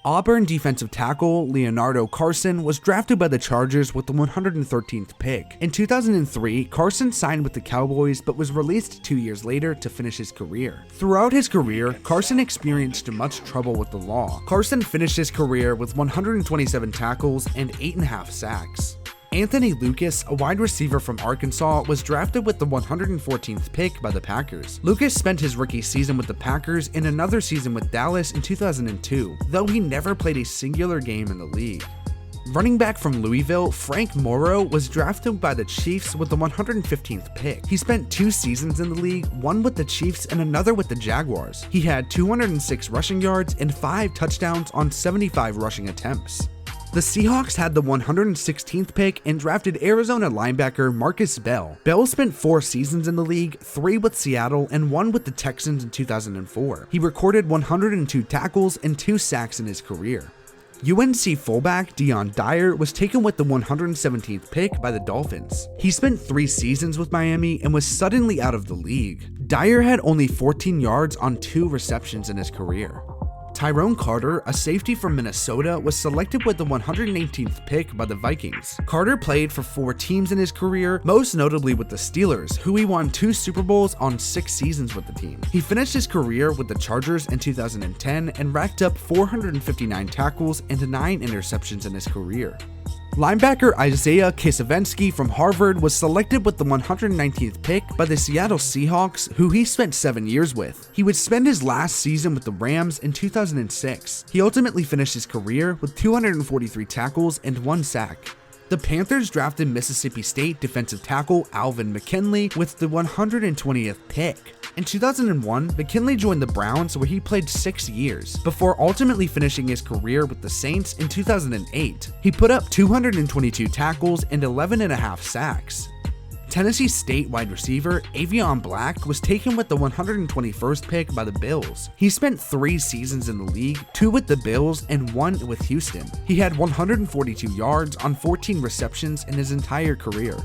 Auburn defensive tackle Leonardo Carson was drafted by the Chargers with the 113th pick. In 2003, Carson signed with the Cowboys but was released 2 years later to finish his career. Throughout his career, Carson experienced much trouble with the law. Carson finished his career with 127 tackles and 8.5 sacks. Anthony Lucas, a wide receiver from Arkansas, was drafted with the 114th pick by the Packers. Lucas spent his rookie season with the Packers and another season with Dallas in 2002, though he never played a singular game in the league. Running back from Louisville, Frank Morrow was drafted by the Chiefs with the 115th pick. He spent 2 seasons in the league, one with the Chiefs and another with the Jaguars. He had 206 rushing yards and 5 touchdowns on 75 rushing attempts. The Seahawks had the 116th pick and drafted Arizona linebacker Marcus Bell. Bell spent 4 seasons in the league, 3 with Seattle and 1 with the Texans in 2004. He recorded 102 tackles and 2 sacks in his career. UNC fullback Dion Dyer was taken with the 117th pick by the Dolphins. He spent 3 seasons with Miami and was suddenly out of the league. Dyer had only 14 yards on 2 receptions in his career. Tyrone Carter, a safety from Minnesota, was selected with the 118th pick by the Vikings. Carter played for 4 teams in his career, most notably with the Steelers, who he won 2 Super Bowls on 6 seasons with the team. He finished his career with the Chargers in 2010 and racked up 459 tackles and 9 interceptions in his career. Linebacker Isaiah Kisavensky from Harvard was selected with the 119th pick by the Seattle Seahawks, who he spent 7 years with. He would spend his last season with the Rams in 2006. He ultimately finished his career with 243 tackles and 1 sack. The Panthers drafted Mississippi State defensive tackle Alvin McKinley with the 120th pick. In 2001, McKinley joined the Browns, where he played 6 years, before ultimately finishing his career with the Saints in 2008. He put up 222 tackles and 11.5 sacks. Tennessee State wide receiver Avion Black was taken with the 121st pick by the Bills. He spent 3 seasons in the league, 2 with the Bills and 1 with Houston. He had 142 yards on 14 receptions in his entire career.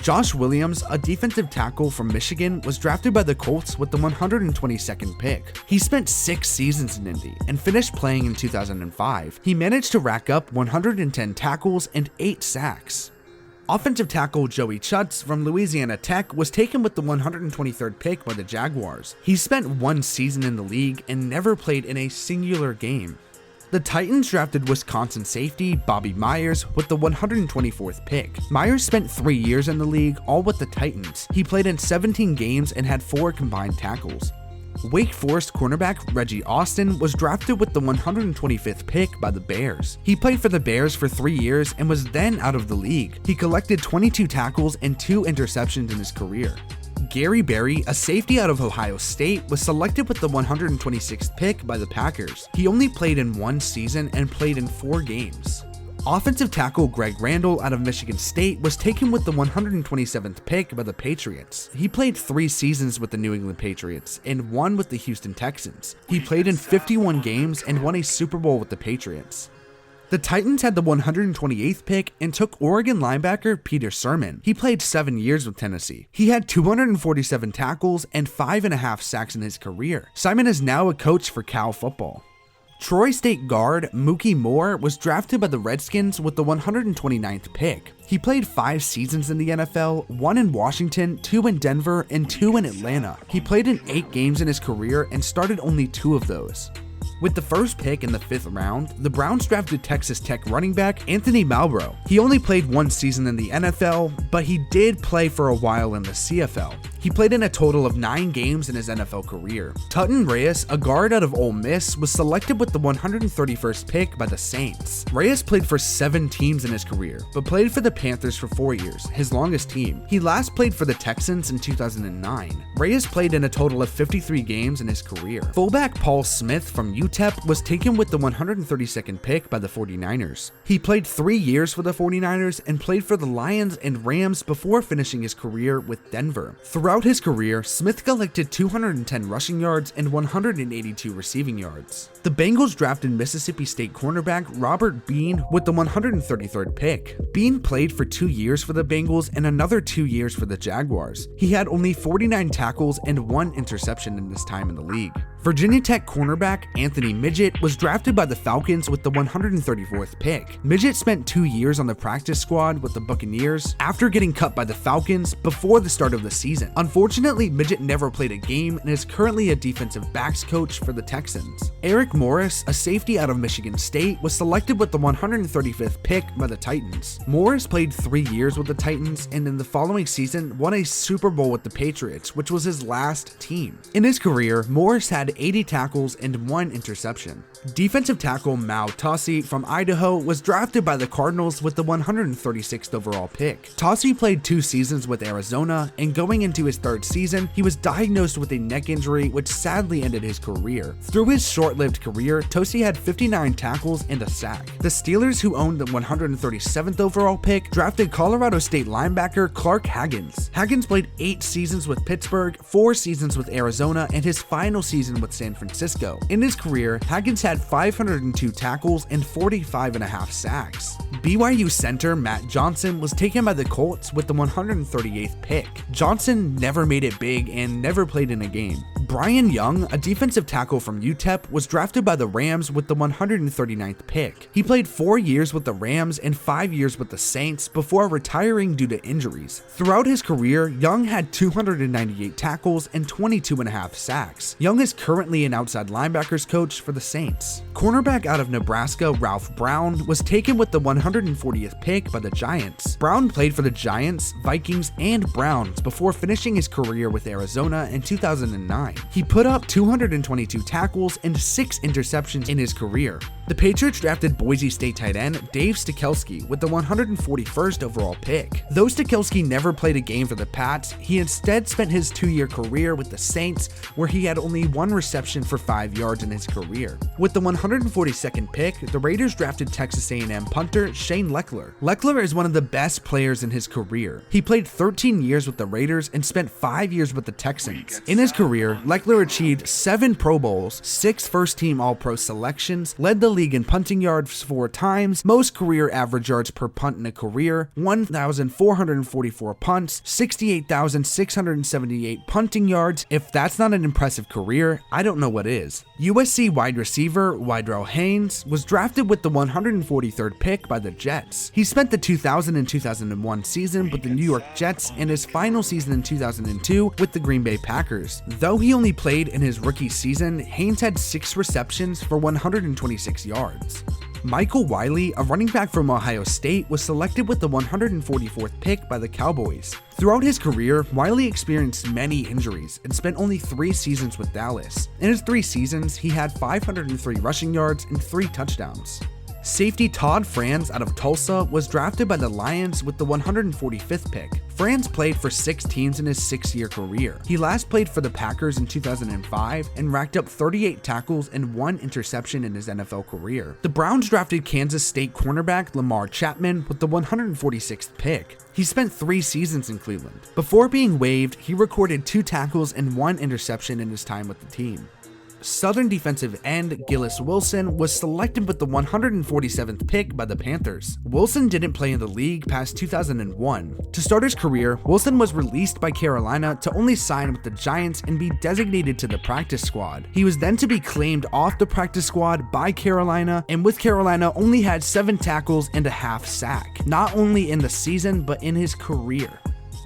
Josh Williams, a defensive tackle from Michigan, was drafted by the Colts with the 122nd pick. He spent 6 seasons in Indy and finished playing in 2005. He managed to rack up 110 tackles and 8 sacks. Offensive tackle Joey Chutz from Louisiana Tech was taken with the 123rd pick by the Jaguars. He spent 1 season in the league and never played in a singular game. The Titans drafted Wisconsin safety Bobby Myers with the 124th pick. Myers spent 3 years in the league, all with the Titans. He played in 17 games and had 4 combined tackles. Wake Forest cornerback Reggie Austin was drafted with the 125th pick by the Bears. He played for the Bears for 3 years and was then out of the league. He collected 22 tackles and 2 interceptions in his career. Gary Berry, a safety out of Ohio State, was selected with the 126th pick by the Packers. He only played in 1 season and played in 4 games. Offensive tackle Greg Randall out of Michigan State was taken with the 127th pick by the Patriots. He played 3 seasons with the New England Patriots and 1 with the Houston Texans. He played in 51 games and won a Super Bowl with the Patriots. The Titans had the 128th pick and took Oregon linebacker Peter Sermon. He played 7 years with Tennessee. He had 247 tackles and 5.5 sacks in his career. Simon is now a coach for Cal football. Troy State guard Mookie Moore was drafted by the Redskins with the 129th pick. He played 5 seasons in the NFL, 1 in Washington, 2 in Denver, and 2 in Atlanta. He played in 8 games in his career and started only 2 of those. With the first pick in the 5th round, the Browns drafted Texas Tech running back Anthony Malbrough. He only played 1 season in the NFL, but he did play for a while in the CFL. He played in a total of 9 games in his NFL career. Tutton Reyes, a guard out of Ole Miss, was selected with the 131st pick by the Saints. Reyes played for 7 teams in his career, but played for the Panthers for 4 years, his longest team. He last played for the Texans in 2009. Reyes played in a total of 53 games in his career. Fullback Paul Smith from UTEP was taken with the 132nd pick by the 49ers. He played 3 years for the 49ers and played for the Lions and Rams before finishing his career with Denver. Throughout his career, Smith collected 210 rushing yards and 182 receiving yards. The Bengals drafted Mississippi State cornerback Robert Bean with the 133rd pick. Bean played for 2 years for the Bengals and another 2 years for the Jaguars. He had only 49 tackles and 1 interception in his time in the league. Virginia Tech cornerback Anthony Midget was drafted by the Falcons with the 134th pick. Midget spent 2 years on the practice squad with the Buccaneers after getting cut by the Falcons before the start of the season. Unfortunately, Midget never played a game and is currently a defensive backs coach for the Texans. Eric Morris, a safety out of Michigan State, was selected with the 135th pick by the Titans. Morris played 3 years with the Titans and in the following season won a Super Bowl with the Patriots, which was his last team. In his career, Morris had had 80 tackles and 1 interception. Defensive tackle Mao Tossi from Idaho was drafted by the Cardinals with the 136th overall pick. Tossi played 2 seasons with Arizona, and going into his 3rd season, he was diagnosed with a neck injury which sadly ended his career. Through his short-lived career, Tossi had 59 tackles and a sack. The Steelers, who owned the 137th overall pick, drafted Colorado State linebacker Clark Haggans. Haggans played 8 seasons with Pittsburgh, 4 seasons with Arizona, and his final season with San Francisco. In his career, Haggans had 502 tackles and 45.5 sacks. BYU center Matt Johnson was taken by the Colts with the 138th pick. Johnson never made it big and never played in a game. Brian Young, a defensive tackle from UTEP, was drafted by the Rams with the 139th pick. He played 4 years with the Rams and 5 years with the Saints before retiring due to injuries. Throughout his career, Young had 298 tackles and 22.5 sacks. Young is currently an outside linebackers coach for the Saints. Cornerback out of Nebraska Ralph Brown was taken with the 140th pick by the Giants. Brown played for the Giants, Vikings, and Browns before finishing his career with Arizona in 2009. He put up 222 tackles and 6 interceptions in his career. The Patriots drafted Boise State tight end Dave Stikelsky with the 141st overall pick. Though Stikelsky never played a game for the Pats, he instead spent his 2-year career with the Saints, where he had only 1 reception for 5 yards in his career. With the 142nd pick, the Raiders drafted Texas A&M punter Shane Lechler. Lechler is one of the best players in his career. He played 13 years with the Raiders and spent 5 years with the Texans. In his career, Lechler achieved 7 Pro Bowls, 6 first-team All-Pro selections, led the league in punting yards 4 times, most career average yards per punt in a career, 1,444 punts, 68,678 punting yards. If that's not an impressive career, I don't know what is. USC wide receiver Wydrell Haynes was drafted with the 143rd pick by the Jets. He spent the 2000 and 2001 season with the New York Jets and his final season in 2002 with the Green Bay Packers. Though he only played in his rookie season, Haynes had 6 receptions for 126 yards. Michael Wiley, a running back from Ohio State, was selected with the 144th pick by the Cowboys. Throughout his career, Wiley experienced many injuries and spent only 3 seasons with Dallas. In his 3 seasons, he had 503 rushing yards and 3 touchdowns. Safety Todd Franz out of Tulsa was drafted by the Lions with the 145th pick. Franz played for 6 teams in his 6-year career. He last played for the Packers in 2005 and racked up 38 tackles and 1 interception in his NFL career. The Browns drafted Kansas State cornerback Lamar Chapman with the 146th pick. He spent 3 seasons in Cleveland. Before being waived, he recorded 2 tackles and 1 interception in his time with the team. Southern defensive end Gillis Wilson was selected with the 147th pick by the Panthers. Wilson didn't play in the league past 2001. To start his career, Wilson was released by Carolina to only sign with the Giants and be designated to the practice squad. He was then to be claimed off the practice squad by Carolina, and with Carolina only had 7 tackles and a half sack, not only in the season but in his career.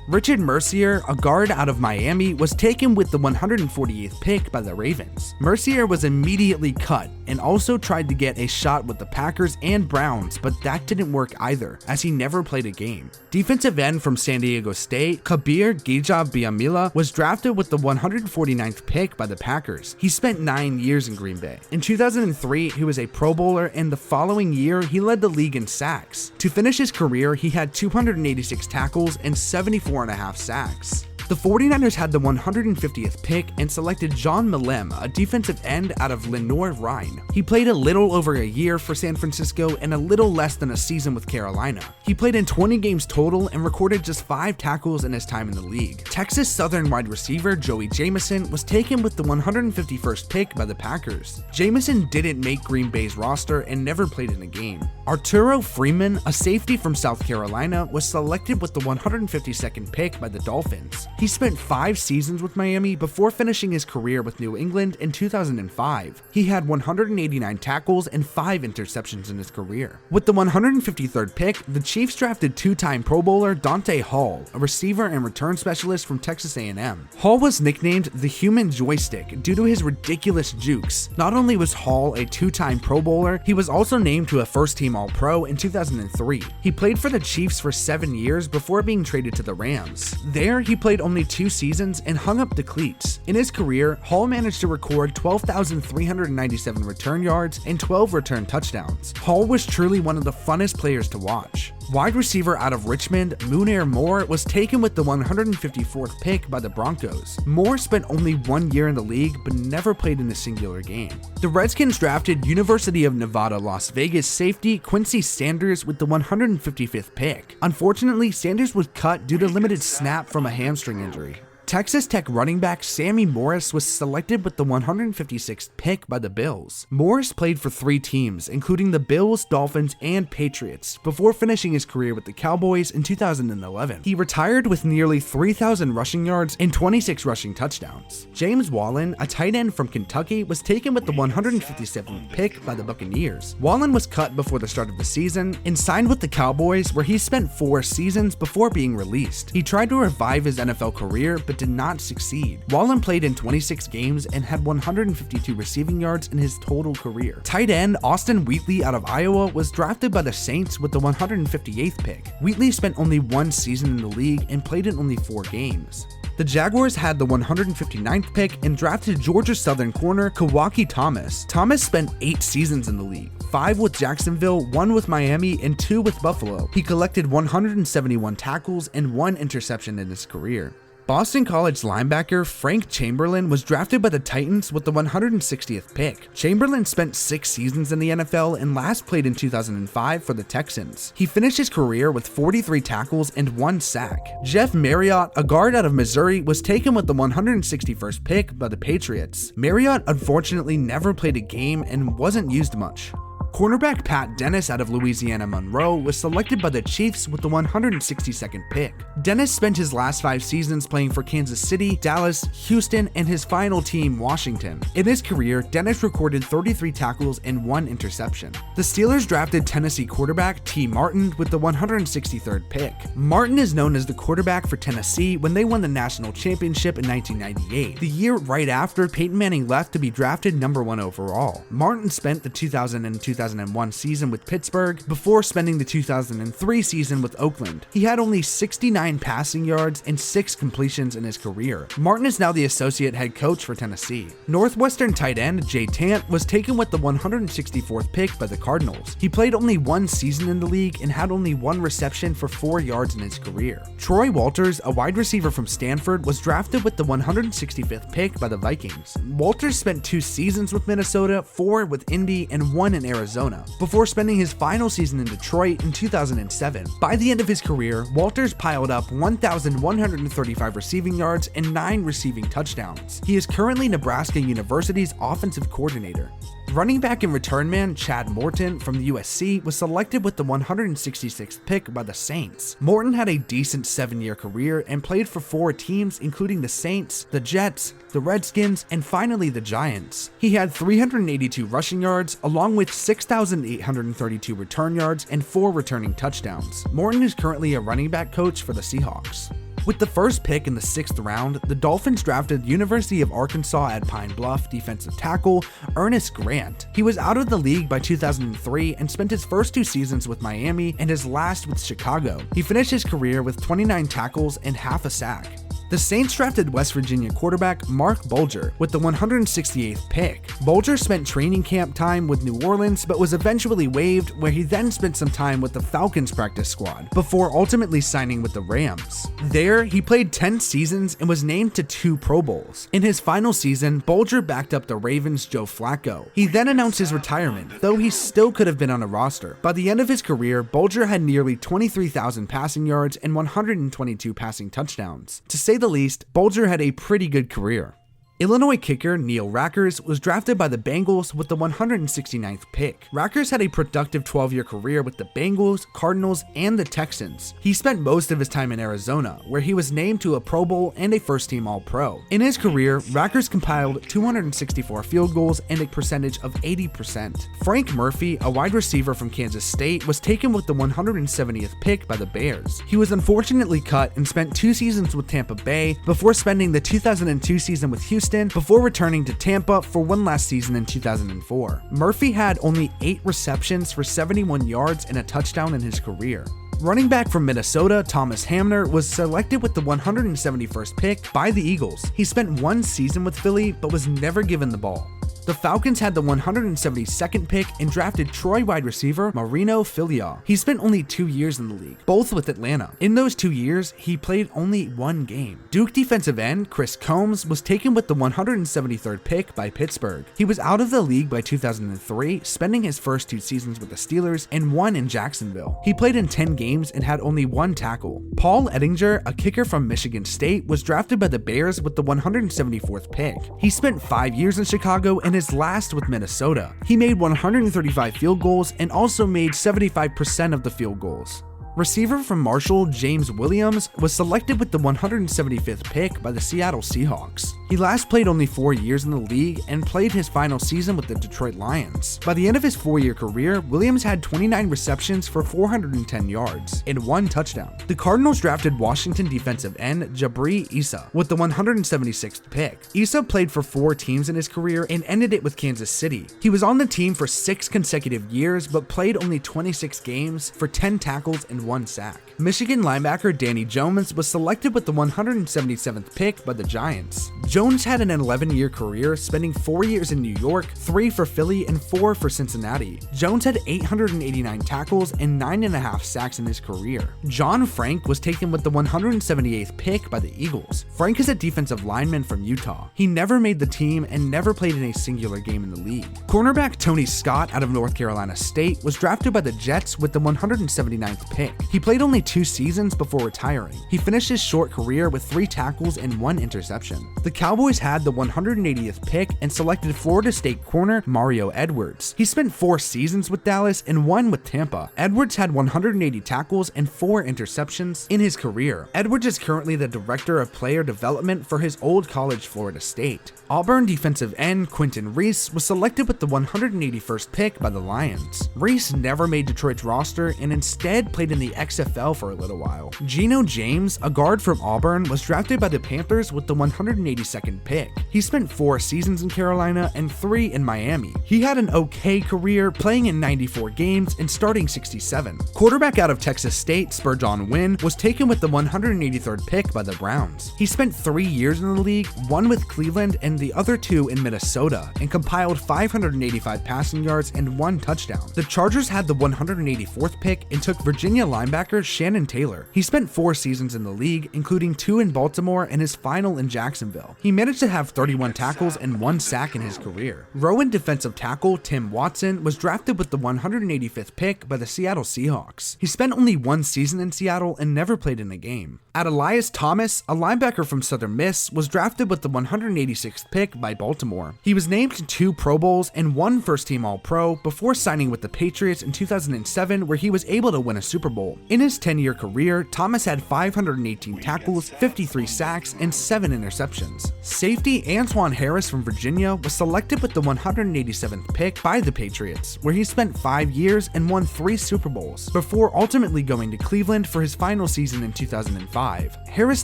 Richard Mercier, a guard out of Miami, was taken with the 148th pick by the Ravens. Mercier was immediately cut and also tried to get a shot with the Packers and Browns, but that didn't work either, as he never played a game. Defensive end from San Diego State, Kabir Gija-Biamila, was drafted with the 149th pick by the Packers. He spent 9 years in Green Bay. In 2003, he was a Pro Bowler, and the following year, he led the league in sacks. To finish his career, he had 286 tackles and 74.5 sacks. The 49ers had the 150th pick and selected John Millem, a defensive end out of Lenoir, Rhine. He played a little over a year for San Francisco and a little less than a season with Carolina. He played in 20 games total and recorded just 5 tackles in his time in the league. Texas Southern wide receiver Joey Jamison was taken with the 151st pick by the Packers. Jamison didn't make Green Bay's roster and never played in a game. Arturo Freeman, a safety from South Carolina, was selected with the 152nd pick by the Dolphins. He spent 5 seasons with Miami before finishing his career with New England in 2005. He had 189 tackles and 5 interceptions in his career. With the 153rd pick, the Chiefs drafted 2-time Pro Bowler Dante Hall, a receiver and return specialist from Texas A&M. Hall was nicknamed the Human Joystick due to his ridiculous jukes. Not only was Hall a 2-time Pro Bowler, he was also named to a first-team All-Pro in 2003. He played for the Chiefs for 7 years before being traded to the Rams. There, he played only only 2 seasons and hung up the cleats. In his career, Hall managed to record 12,397 return yards and 12 return touchdowns. Hall was truly one of the funnest players to watch. Wide receiver out of Richmond, Muneer Moore, was taken with the 154th pick by the Broncos. Moore spent only 1 year in the league but never played in a singular game. The Redskins drafted University of Nevada, Las Vegas safety Quincy Sanders with the 155th pick. Unfortunately, Sanders was cut due to limited snap from a hamstring injury. Texas Tech running back Sammy Morris was selected with the 156th pick by the Bills. Morris played for 3 teams, including the Bills, Dolphins, and Patriots, before finishing his career with the Cowboys in 2011. He retired with nearly 3,000 rushing yards and 26 rushing touchdowns. James Wallen, a tight end from Kentucky, was taken with the 157th pick by the Buccaneers. Wallen was cut before the start of the season and signed with the Cowboys, where he spent 4 seasons before being released. He tried to revive his NFL career, but did not succeed. Wallen played in 26 games and had 152 receiving yards in his total career. Tight end Austin Wheatley out of Iowa was drafted by the Saints with the 158th pick. Wheatley spent only 1 season in the league and played in only 4 games. The Jaguars had the 159th pick and drafted Georgia Southern corner Kawaki Thomas. Thomas spent 8 seasons in the league, 5 with Jacksonville, 1 with Miami, and 2 with Buffalo. He collected 171 tackles and 1 interception in his career. Boston College linebacker Frank Chamberlain was drafted by the Titans with the 160th pick. Chamberlain spent 6 seasons in the NFL and last played in 2005 for the Texans. He finished his career with 43 tackles and 1 sack. Jeff Marriott, a guard out of Missouri, was taken with the 161st pick by the Patriots. Marriott unfortunately never played a game and wasn't used much. Cornerback Pat Dennis out of Louisiana Monroe was selected by the Chiefs with the 162nd pick. Dennis spent his last 5 seasons playing for Kansas City, Dallas, Houston, and his final team, Washington. In his career, Dennis recorded 33 tackles and 1 interception. The Steelers drafted Tennessee quarterback T. Martin with the 163rd pick. Martin is known as the quarterback for Tennessee when they won the national championship in 1998, the year right after Peyton Manning left to be drafted number 1 overall. Martin spent the 2000 and 2001 season with Pittsburgh before spending the 2003 season with Oakland. He had only 69 passing yards and 6 completions in his career. Martin is now the associate head coach for Tennessee. Northwestern tight end Jay Tant was taken with the 164th pick by the Cardinals. He played only 1 season in the league and had only 1 reception for 4 yards in his career. Troy Walters, a wide receiver from Stanford, was drafted with the 165th pick by the Vikings. Walters spent 2 seasons with Minnesota, 4 with Indy, and 1 in Arizona, before spending his final season in Detroit in 2007. By the end of his career, Walters piled up 1,135 receiving yards and 9 receiving touchdowns. He is currently Nebraska University's offensive coordinator. Running back and return man Chad Morton from the USC was selected with the 166th pick by the Saints. Morton had a decent 7-year career and played for 4 teams, including the Saints, the Jets, the Redskins, and finally the Giants. He had 382 rushing yards, along with 6,832 return yards and 4 returning touchdowns. Morton is currently a running back coach for the Seahawks. With the first pick in the 6th round, the Dolphins drafted University of Arkansas at Pine Bluff defensive tackle Ernest Grant. He was out of the league by 2003 and spent his first 2 seasons with Miami and his last with Chicago. He finished his career with 29 tackles and half a sack. The Saints drafted West Virginia quarterback Mark Bulger with the 168th pick. Bulger spent training camp time with New Orleans but was eventually waived, where he then spent some time with the Falcons practice squad before ultimately signing with the Rams. There, he played 10 seasons and was named to 2 Pro Bowls. In his final season, Bulger backed up the Ravens' Joe Flacco. He then announced his retirement, though he still could have been on a roster. By the end of his career, Bulger had nearly 23,000 passing yards and 122 passing touchdowns. To say the least, Bulger had a pretty good career. Illinois kicker Neil Rackers was drafted by the Bengals with the 169th pick. Rackers had a productive 12-year career with the Bengals, Cardinals, and the Texans. He spent most of his time in Arizona, where he was named to a Pro Bowl and a first-team All-Pro. In his career, Rackers compiled 264 field goals and a percentage of 80%. Frank Murphy, a wide receiver from Kansas State, was taken with the 170th pick by the Bears. He was unfortunately cut and spent 2 seasons with Tampa Bay before spending the 2002 season with Houston before returning to Tampa for one last season in 2004. Murphy had only 8 receptions for 71 yards and a touchdown in his career. Running back from Minnesota, Thomas Hamner was selected with the 171st pick by the Eagles. He spent one season with Philly, but was never given the ball. The Falcons had the 172nd pick and drafted Troy wide receiver Marino Filia. He spent only 2 years in the league, both with Atlanta. In those 2 years, he played only one game. Duke defensive end Chris Combs was taken with the 173rd pick by Pittsburgh. He was out of the league by 2003, spending his first 2 seasons with the Steelers and 1 in Jacksonville. He played in 10 games and had only 1 tackle. Paul Ettinger, a kicker from Michigan State, was drafted by the Bears with the 174th pick. He spent 5 years in Chicago and his last with Minnesota. He made 135 field goals and also made 75% of the field goals. Receiver from Marshall, James Williams, was selected with the 175th pick by the Seattle Seahawks. He last played only 4 years in the league and played his final season with the Detroit Lions. By the end of his 4-year career, Williams had 29 receptions for 410 yards and 1 touchdown. The Cardinals drafted Washington defensive end Jabri Issa with the 176th pick. Issa played for 4 teams in his career and ended it with Kansas City. He was on the team for 6 consecutive years but played only 26 games for 10 tackles and 1 sack. Michigan linebacker Danny Jones was selected with the 177th pick by the Giants. Jones had an 11-year career, spending 4 years in New York, 3 for Philly, and 4 for Cincinnati. Jones had 889 tackles and 9.5 sacks in his career. John Frank was taken with the 178th pick by the Eagles. Frank is a defensive lineman from Utah. He never made the team and never played in a singular game in the league. Cornerback Tony Scott out of North Carolina State was drafted by the Jets with the 179th pick. He played only 2 seasons before retiring. He finished his short career with 3 tackles and 1 interception. The Cowboys had the 180th pick and selected Florida State corner Mario Edwards. He spent 4 seasons with Dallas and 1 with Tampa. Edwards had 180 tackles and 4 interceptions in his career. Edwards is currently the director of player development for his old college, Florida State. Auburn defensive end Quentin Reese was selected with the 181st pick by the Lions. Reese never made Detroit's roster and instead played in the XFL for a little while. Geno James, a guard from Auburn, was drafted by the Panthers with the 182nd pick. He spent 4 seasons in Carolina and 3 in Miami. He had an okay career, playing in 94 games and starting 67. Quarterback out of Texas State, Spurgeon Wynn, was taken with the 183rd pick by the Browns. He spent 3 years in the league, 1 with Cleveland and the other 2 in Minnesota, and compiled 585 passing yards and 1 touchdown. The Chargers had the 184th pick and took Virginia linebacker Shannon Taylor. He spent 4 seasons in the league, including 2 in Baltimore and his final in Jacksonville. He managed to have 31 tackles and 1 sack in his career. Rowan defensive tackle Tim Watson was drafted with the 185th pick by the Seattle Seahawks. He spent only 1 season in Seattle and never played in a game. Elias Thomas, a linebacker from Southern Miss, was drafted with the 186th pick by Baltimore. He was named to 2 Pro Bowls and 1 first-team All-Pro before signing with the Patriots in 2007, where he was able to win a Super Bowl. In his 10-year career, Thomas had 518 tackles, 53 sacks, and 7 interceptions. Safety Antoine Harris from Virginia was selected with the 187th pick by the Patriots, where he spent 5 years and won 3 Super Bowls, before ultimately going to Cleveland for his final season in 2005. Harris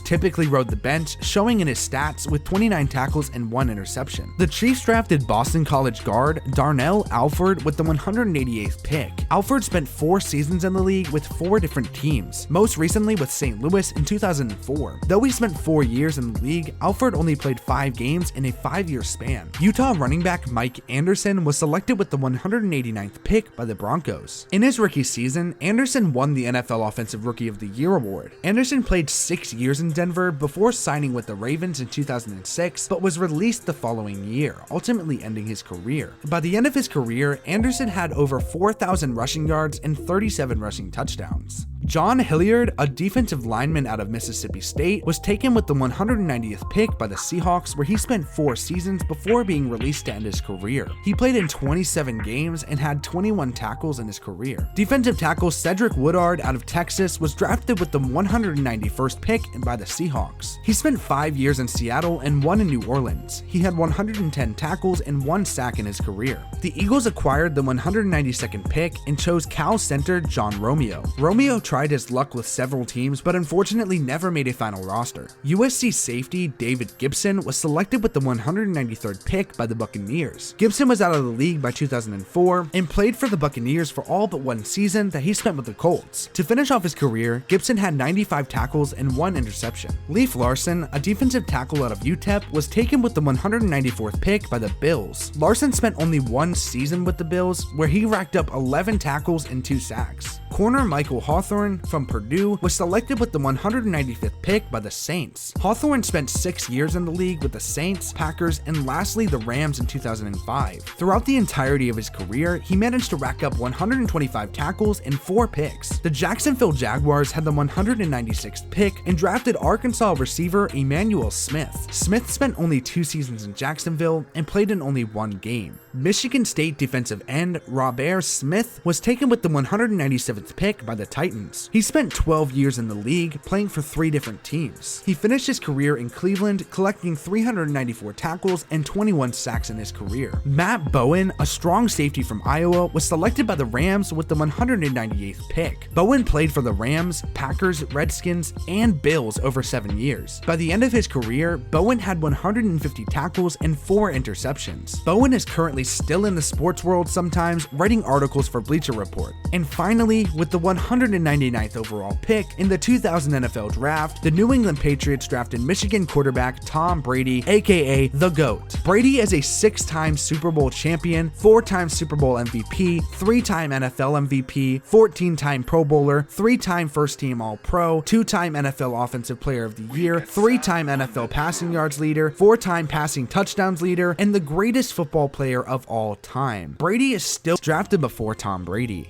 typically rode the bench, showing in his stats with 29 tackles and 1 interception. The Chiefs drafted Boston College guard Darnell Alford with the 188th pick. Alford spent 4 seasons in the league with 4 different teams, most recently with St. Louis in 2004. Though he spent 4 years in the league, Alford only played 5 games in a 5-year span. Utah running back Mike Anderson was selected with the 189th pick by the Broncos. In his rookie season, Anderson won the NFL Offensive Rookie of the Year award. Anderson played 6 years in Denver before signing with the Ravens in 2006, but was released the following year, ultimately ending his career. By the end of his career, Anderson had over 4,000 rushing yards and 37 rushing touchdowns. John Hilliard, a defensive lineman out of Mississippi State, was taken with the 190th pick by the Seahawks, where he spent 4 seasons before being released to end his career. He played in 27 games and had 21 tackles in his career. Defensive tackle Cedric Woodard out of Texas was drafted with the 191st pick by the Seahawks. He spent 5 years in Seattle and 1 in New Orleans. He had 110 tackles and 1 sack in his career. The Eagles acquired the 192nd pick and chose Cal center John Romeo. Romeo tried tried his luck with several teams, but unfortunately never made a final roster. USC safety David Gibson was selected with the 193rd pick by the Buccaneers. Gibson was out of the league by 2004 and played for the Buccaneers for all but one season that he spent with the Colts. To finish off his career, Gibson had 95 tackles and 1 interception. Leif Larson, a defensive tackle out of UTEP, was taken with the 194th pick by the Bills. Larson spent only 1 season with the Bills, where he racked up 11 tackles and 2 sacks. Corner Michael Hawthorne from Purdue was selected with the 195th pick by the Saints. Hawthorne spent 6 years in the league with the Saints, Packers, and lastly the Rams in 2005. Throughout the entirety of his career, he managed to rack up 125 tackles and 4 picks. The Jacksonville Jaguars had the 196th pick and drafted Arkansas receiver Emmanuel Smith. Smith spent only 2 seasons in Jacksonville and played in only 1 game. Michigan State defensive end Robert Smith was taken with the 197th pick by the Titans. He spent 12 years in the league, playing for 3 different teams. He finished his career in Cleveland, collecting 394 tackles and 21 sacks in his career. Matt Bowen, a strong safety from Iowa, was selected by the Rams with the 198th pick. Bowen played for the Rams, Packers, Redskins, and Bills over 7 years. By the end of his career, Bowen had 150 tackles and 4 interceptions. Bowen is currently still in the sports world sometimes, writing articles for Bleacher Report. And finally, with the 199th overall pick in the 2000 NFL Draft, the New England Patriots drafted Michigan quarterback Tom Brady, aka the GOAT. Brady is a 6-time Super Bowl champion, 4-time Super Bowl MVP, 3-time NFL MVP, 14-time Pro Bowler, 3-time first-team All-Pro, 2-time NFL Offensive Player of the Year, 3-time NFL passing yards leader, 4-time passing touchdowns leader, and the greatest football player of all time. Brady is still drafted before Tom Brady.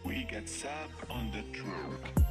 We get sap on the truck.